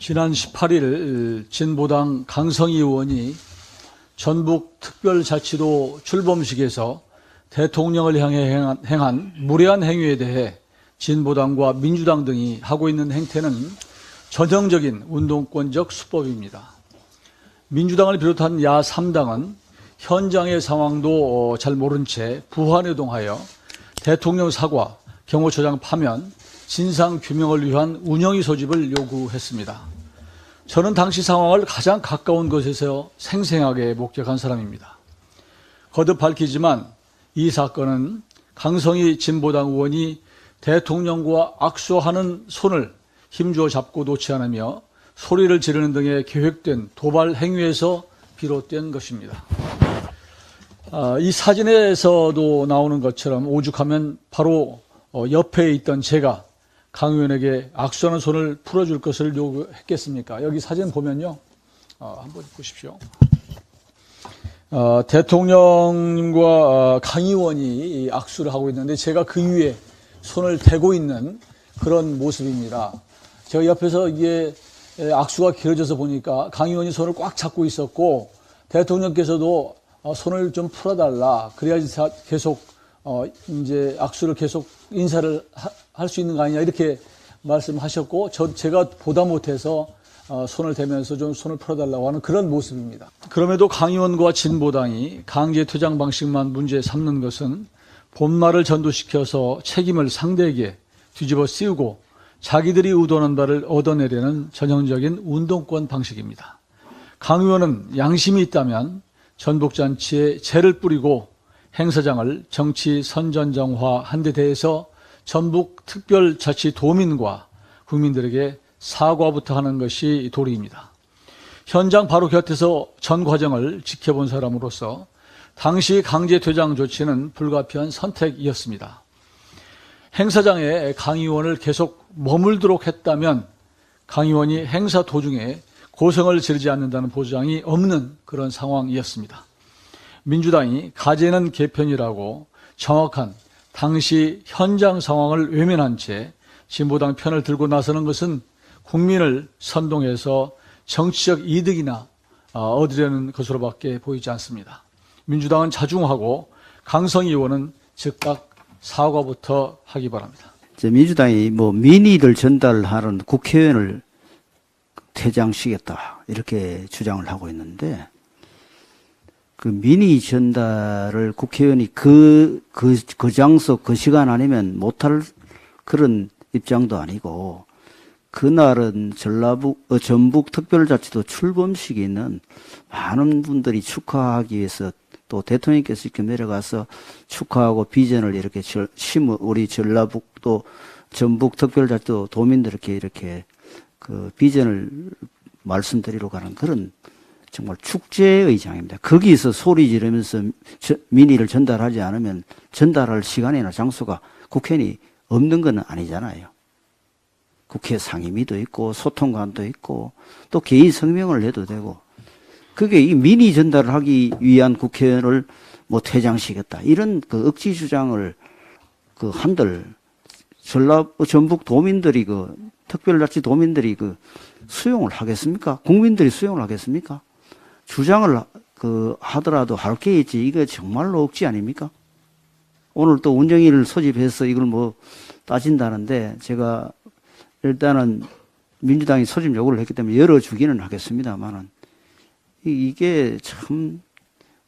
지난 18일 진보당 강성희 의원이 전북특별자치도 출범식에서 대통령을 향해 행한 무례한 행위에 대해 진보당과 민주당 등이 하고 있는 행태는 전형적인 운동권적 수법입니다. 민주당을 비롯한 야3당은 현장의 상황도 잘 모른 채 부안해동하여 대통령 사과, 경호처장 파면, 진상규명을 위한 운영위 소집을 요구했습니다. 저는 당시 상황을 가장 가까운 곳에서 생생하게 목격한 사람입니다. 거듭 밝히지만 이 사건은 강성희 진보당 의원이 대통령과 악수하는 손을 힘주어 잡고 놓지 않으며 소리를 지르는 등의 계획된 도발 행위에서 비롯된 것입니다. 이 사진에서도 나오는 것처럼 오죽하면 바로 옆에 있던 제가 강 의원에게 악수하는 손을 풀어줄 것을 요구했겠습니까? 여기 사진 보면요. 한번 보십시오. 대통령님과 강 의원이 악수를 하고 있는데 제가 그 위에 손을 대고 있는 그런 모습입니다. 제가 옆에서 이게 악수가 길어져서 보니까 강 의원이 손을 꽉 잡고 있었고 대통령께서도 손을 좀 풀어달라. 그래야지 계속 이제 악수를 계속 인사를 할 수 있는 거 아니냐 이렇게 말씀하셨고 제가 보다 못해서 손을 대면서 좀 손을 풀어달라고 하는 그런 모습입니다. 그럼에도 강 의원과 진보당이 강제 퇴장 방식만 문제 삼는 것은 본말을 전도시켜서 책임을 상대에게 뒤집어 씌우고 자기들이 의도하는 바를 얻어내려는 전형적인 운동권 방식입니다. 강 의원은 양심이 있다면 전북잔치에 재를 뿌리고 행사장을 정치 선전정화한 데 대해서 전북특별자치도민과 국민들에게 사과부터 하는 것이 도리입니다. 현장 바로 곁에서 전 과정을 지켜본 사람으로서 당시 강제 퇴장 조치는 불가피한 선택이었습니다. 행사장에 강 의원을 계속 머물도록 했다면 강 의원이 행사 도중에 고성을 지르지 않는다는 보장이 없는 그런 상황이었습니다. 민주당이 가재는 개편이라고 정확한 당시 현장 상황을 외면한 채 진보당 편을 들고 나서는 것은 국민을 선동해서 정치적 이득이나 얻으려는 것으로밖에 보이지 않습니다. 민주당은 자중하고 강성희 의원은 즉각 사과부터 하기 바랍니다. 민주당이 민의를 전달하는 국회의원을 퇴장시켰다 이렇게 주장을 하고 있는데 그 민의 전달을 국회의원이 그 장소 그 시간 아니면 못할 그런 입장도 아니고 그날은 전북 특별자치도 출범식이 있는 많은 분들이 축하하기 위해서 또 대통령께서 이렇게 내려가서 축하하고 비전을 이렇게 우리 전라북도 전북 특별자치도 도민들에게 이렇게 그 비전을 말씀드리러 가는 그런 정말 축제의 장입니다. 거기서 소리 지르면서 민의를 전달하지 않으면 전달할 시간이나 장소가 국회의원이 없는 건 아니잖아요. 국회 상임위도 있고 소통관도 있고 또 개인 성명을 내도 되고 그게 이 민의 전달을 하기 위한 국회의원을 퇴장시켰다. 이런 그 억지 주장을 한들 전북 도민들이 특별자치 도민들이 수용을 하겠습니까? 국민들이 수용을 하겠습니까? 주장을 하더라도 할 게 있지. 이거 정말로 억지 아닙니까? 오늘 또 운영위를 소집해서 이걸 따진다는데 제가 일단은 민주당이 소집 요구를 했기 때문에 열어주기는 하겠습니다만은 이게 참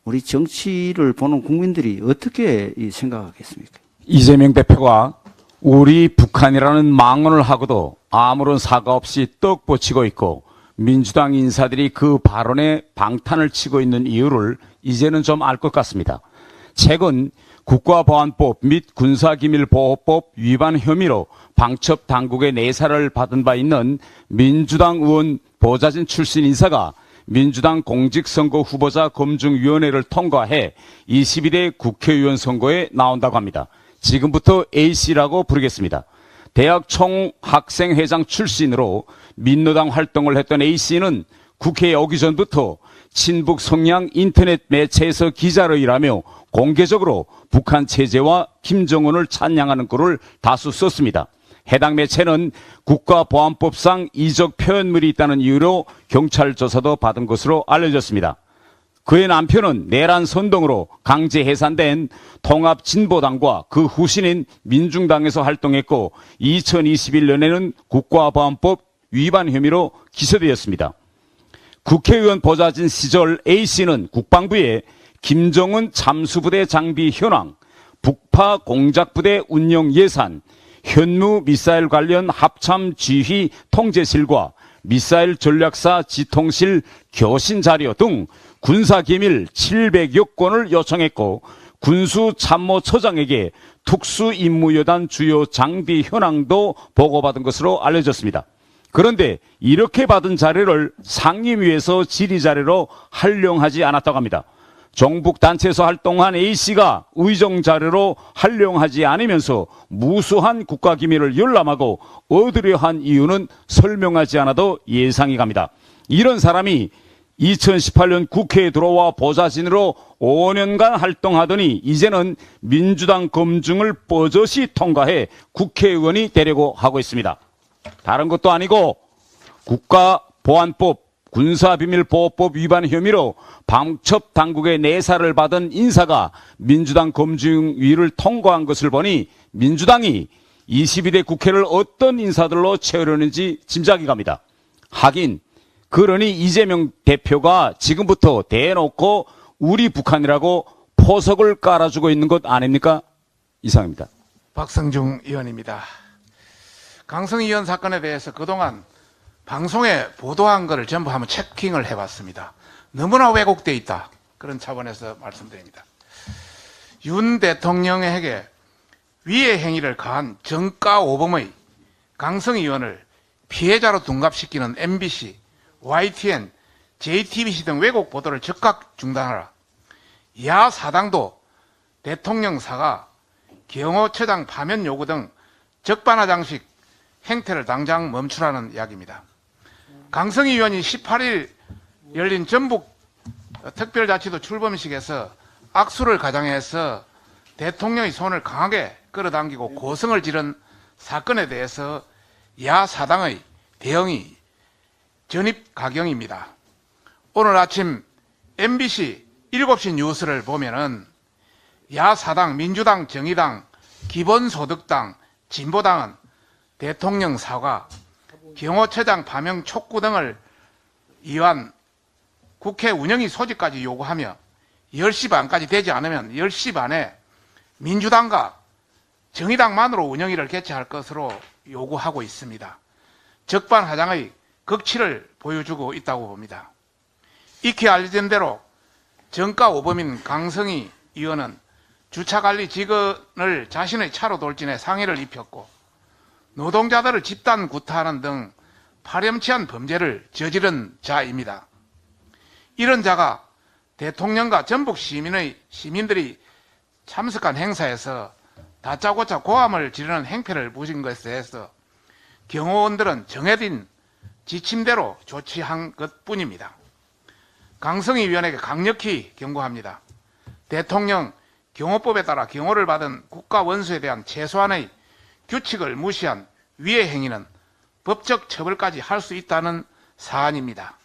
우리 정치를 보는 국민들이 어떻게 생각하겠습니까? 이재명 대표가 우리 북한이라는 망언을 하고도 아무런 사과 없이 떡붙이고 있고 민주당 인사들이 그 발언에 방탄을 치고 있는 이유를 이제는 좀 알 것 같습니다. 최근 국가보안법 및 군사기밀보호법 위반 혐의로 방첩 당국의 내사를 받은 바 있는 민주당 의원 보좌진 출신 인사가 민주당 공직선거 후보자 검증위원회를 통과해 21대 국회의원 선거에 나온다고 합니다. 지금부터 A씨라고 부르겠습니다. 대학 총학생회장 출신으로 민노당 활동을 했던 A씨는 국회에 오기 전부터 친북 성향 인터넷 매체에서 기자로 일하며 공개적으로 북한 체제와 김정은을 찬양하는 글을 다수 썼습니다. 해당 매체는 국가보안법상 이적 표현물이 있다는 이유로 경찰 조사도 받은 것으로 알려졌습니다. 그의 남편은 내란 선동으로 강제 해산된 통합진보당과 그 후신인 민중당에서 활동했고 2021년에는 국가보안법 위반 혐의로 기소되었습니다. 국회의원 보좌진 시절 A씨는 국방부에 김정은 잠수부대 장비 현황, 북파 공작부대 운영 예산, 현무 미사일 관련 합참 지휘 통제실과 미사일 전략사 지통실 교신 자료 등 군사기밀 700여 건을 요청했고 군수참모처장에게 특수임무여단 주요 장비 현황도 보고받은 것으로 알려졌습니다. 그런데 이렇게 받은 자료를 상임위에서 질의자료로 활용하지 않았다고 합니다. 종북단체에서 활동한 A씨가 의정자료로 활용하지 않으면서 무수한 국가기밀을 열람하고 얻으려 한 이유는 설명하지 않아도 예상이 갑니다. 이런 사람이 2018년 국회에 들어와 보좌진으로 5년간 활동하더니 이제는 민주당 검증을 뻗어시 통과해 국회의원이 되려고 하고 있습니다. 다른 것도 아니고 국가보안법 군사비밀보호법 위반 혐의로 방첩당국의 내사를 받은 인사가 민주당 검증위를 통과한 것을 보니 민주당이 22대 국회를 어떤 인사들로 채우려는지 짐작이 갑니다. 하긴 그러니 이재명 대표가 지금부터 대놓고 우리 북한이라고 포석을 깔아주고 있는 것 아닙니까? 이상입니다. 박성중 의원입니다. 강성희 의원 사건에 대해서 그동안 방송에 보도한 것을 전부 한번 체킹을 해봤습니다. 너무나 왜곡되어 있다. 그런 차원에서 말씀드립니다. 윤 대통령에게 위해 행위를 가한 정가오범의 강성희 의원을 피해자로 둔갑시키는 MBC, YTN, JTBC 등 왜곡 보도를 즉각 중단하라. 야 사당도 대통령 사과, 경호처장 파면 요구 등 적반하장식 행태를 당장 멈추라는 이야기입니다. 강성희 의원이 18일 열린 전북 특별자치도 출범식에서 악수를 가장해서 대통령의 손을 강하게 끌어당기고 고성을 지른 사건에 대해서 야 사당의 대응이 전입가경입니다. 오늘 아침 MBC 7시 뉴스를 보면은 야 사당, 민주당, 정의당, 기본소득당, 진보당은 대통령 사과, 경호처장 파명 촉구 등을 위한 국회 운영위 소집까지 요구하며 10시 반까지 되지 않으면 10시 반에 민주당과 정의당만으로 운영위를 개최할 것으로 요구하고 있습니다. 적반하장의 극치를 보여주고 있다고 봅니다. 익히 알려진 대로 정가오범인 강성희 의원은 주차관리 직원을 자신의 차로 돌진해 상해를 입혔고 노동자들을 집단 구타하는 등 파렴치한 범죄를 저지른 자입니다. 이런 자가 대통령과 전북 시민들이 참석한 행사에서 다짜고짜 고함을 지르는 행패를 부린 것에 대해서 경호원들은 정해진 지침대로 조치한 것뿐입니다. 강성희 위원에게 강력히 경고합니다. 대통령 경호법에 따라 경호를 받은 국가원수에 대한 최소한의 규칙을 무시한 위해 행위는 법적 처벌까지 할 수 있다는 사안입니다.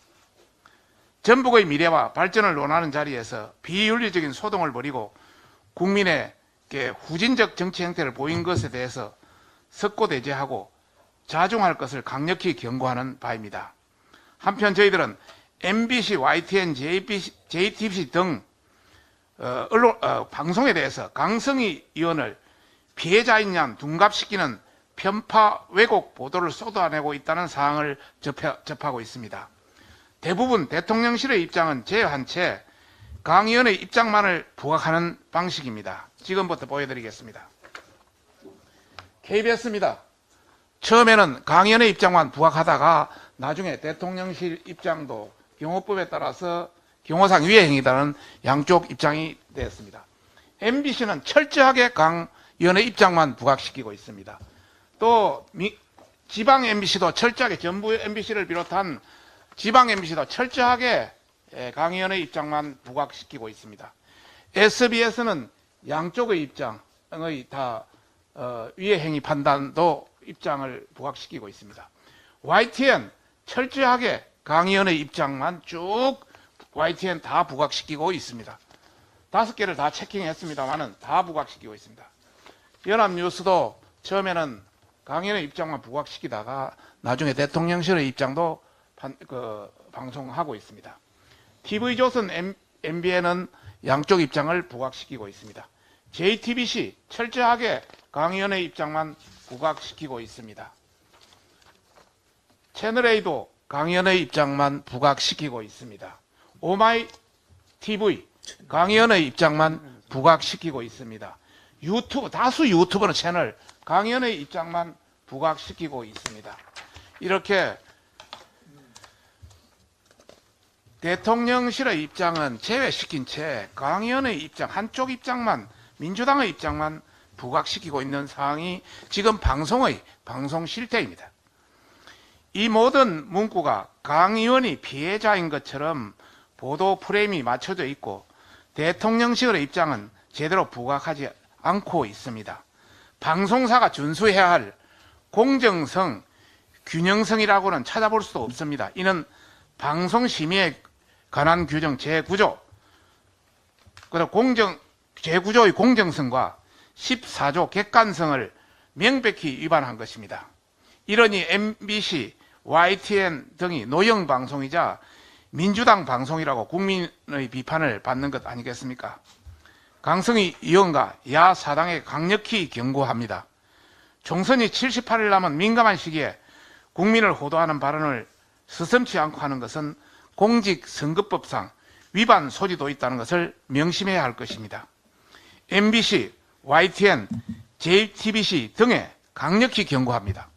전북의 미래와 발전을 논하는 자리에서 비윤리적인 소동을 벌이고 국민에게 후진적 정치 행태를 보인 것에 대해서 석고대죄하고 자중할 것을 강력히 경고하는 바입니다. 한편 저희들은 MBC, YTN, JTBC 등 방송에 대해서 강성희 의원을 피해자인 양 둔갑시키는 편파 왜곡 보도를 쏟아내고 있다는 사항을 접하고 있습니다. 대부분 대통령실의 입장은 제외한 채 강 의원의 입장만을 부각하는 방식입니다. 지금부터 보여드리겠습니다. KBS입니다. 처음에는 강 의원의 입장만 부각하다가 나중에 대통령실 입장도 경호법에 따라서 경호상 위해 행위다는 양쪽 입장이 되었습니다. MBC는 철저하게 강 의원의 입장만 부각시키고 있습니다. 또 지방 MBC도 철저하게 전부 MBC를 비롯한 지방 MBC도 철저하게 강 의원의 입장만 부각시키고 있습니다. SBS는 양쪽의 입장의 다 위해 행위 판단도 입장을 부각시키고 있습니다. YTN 철저하게 강 의원의 입장만 쭉 YTN 다 부각시키고 있습니다. 5개를 다 체킹했습니다만은 다 부각시키고 있습니다. 연합뉴스도 처음에는 강 의원의 입장만 부각시키다가 나중에 대통령실의 입장도 방송하고 있습니다. TV조선, MBN은 양쪽 입장을 부각시키고 있습니다. JTBC 철저하게 강 의원의 입장만 부각시키고 있습니다. 채널A도 강 의원의 입장만 부각시키고 있습니다. 오마이TV 강 의원의 입장만 부각시키고 있습니다. 유튜브, 다수 유튜버는 채널 강 의원의 입장만 부각시키고 있습니다. 이렇게 대통령실의 입장은 제외시킨 채 강 의원의 입장, 한쪽 입장만, 민주당의 입장만 부각시키고 있는 상황이 지금 방송 실태입니다. 이 모든 문구가 강 의원이 피해자인 것처럼 보도 프레임이 맞춰져 있고 대통령실의 입장은 제대로 부각하지 않고 있습니다. 방송사가 준수해야 할 공정성, 균형성이라고는 찾아볼 수도 없습니다. 이는 방송심의에 관한 규정 제9조, 제9조의 공정성과 14조 객관성을 명백히 위반한 것입니다. 이러니 MBC, YTN 등이 노영 방송이자 민주당 방송이라고 국민의 비판을 받는 것 아니겠습니까? 강성희 의원과 야 사당에 강력히 경고합니다. 총선이 78일 남은 민감한 시기에 국민을 호도하는 발언을 서슴지 않고 하는 것은 공직선거법상 위반 소지도 있다는 것을 명심해야 할 것입니다. MBC, YTN, JTBC 등에 강력히 경고합니다.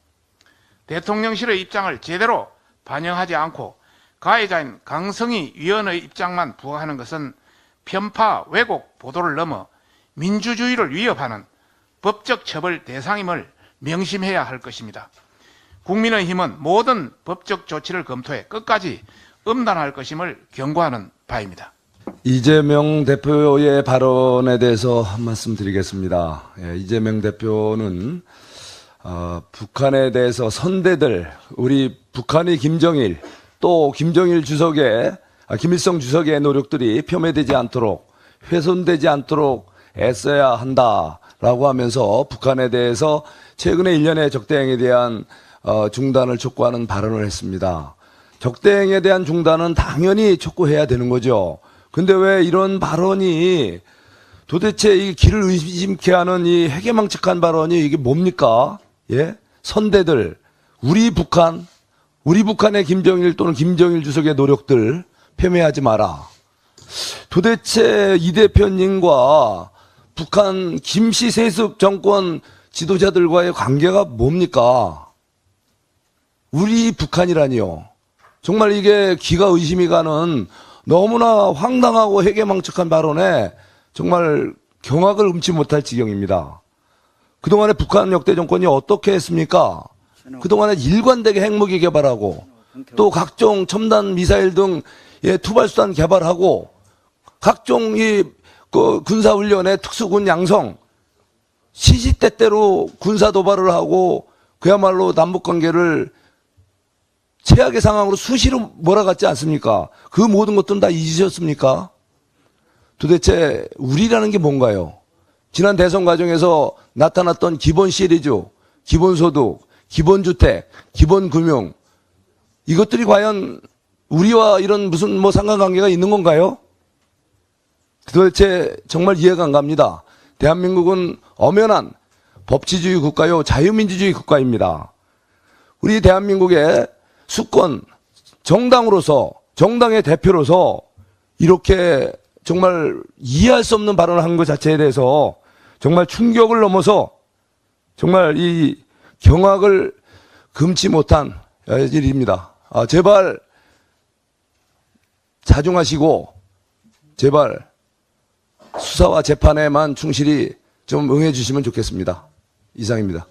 대통령실의 입장을 제대로 반영하지 않고 가해자인 강성희 위원의 입장만 부각하는 것은 편파, 왜곡, 보도를 넘어 민주주의를 위협하는 법적 처벌 대상임을 명심해야 할 것입니다. 국민의힘은 모든 법적 조치를 검토해 끝까지 엄단할 것임을 경고하는 바입니다. 이재명 대표의 발언에 대해서 한 말씀 드리겠습니다. 이재명 대표는 북한에 대해서 선대들, 우리 북한의 김정일, 또 김정일 주석의, 김일성 주석의 노력들이 폄훼되지 않도록, 훼손되지 않도록 애써야 한다라고 하면서 북한에 대해서 최근에 일련의 적대행에 대한 중단을 촉구하는 발언을 했습니다. 적대행에 대한 중단은 당연히 촉구해야 되는 거죠. 근데 왜 이런 발언이 도대체 이 길을 의심케 하는 이 회개망측한 발언이 이게 뭡니까? 예? 선대들, 우리 북한의 김정일 또는 김정일 주석의 노력들 폄훼하지 마라. 도대체 이 대표님과 북한 김씨 세습 정권 지도자들과의 관계가 뭡니까? 우리 북한이라니요. 정말 이게 기가 의심이 가는 너무나 황당하고 회개망측한 발언에 정말 경악을 금치 못할 지경입니다. 그동안에 북한 역대 정권이 어떻게 했습니까? 그동안에 일관되게 핵무기 개발하고 또 각종 첨단 미사일 등 투발수단 개발하고 각종 군사훈련의 특수군 양성, 시시때때로 군사도발을 하고 그야말로 남북관계를 최악의 상황으로 수시로 몰아갔지 않습니까? 그 모든 것들은 다 잊으셨습니까? 도대체 우리라는 게 뭔가요? 지난 대선 과정에서 나타났던 기본 시리즈, 기본소득, 기본주택, 기본금융, 이것들이 과연 우리와 이런 무슨 상관관계가 있는 건가요? 도대체 정말 이해가 안 갑니다. 대한민국은 엄연한 법치주의 국가요, 자유민주주의 국가입니다. 우리 대한민국의 수권, 정당으로서, 정당의 대표로서 이렇게 정말 이해할 수 없는 발언을 한 것 자체에 대해서 정말 충격을 넘어서 정말 이 경악을 금치 못한 일입니다. 제발 자중하시고 제발 수사와 재판에만 충실히 좀 응해 주시면 좋겠습니다. 이상입니다.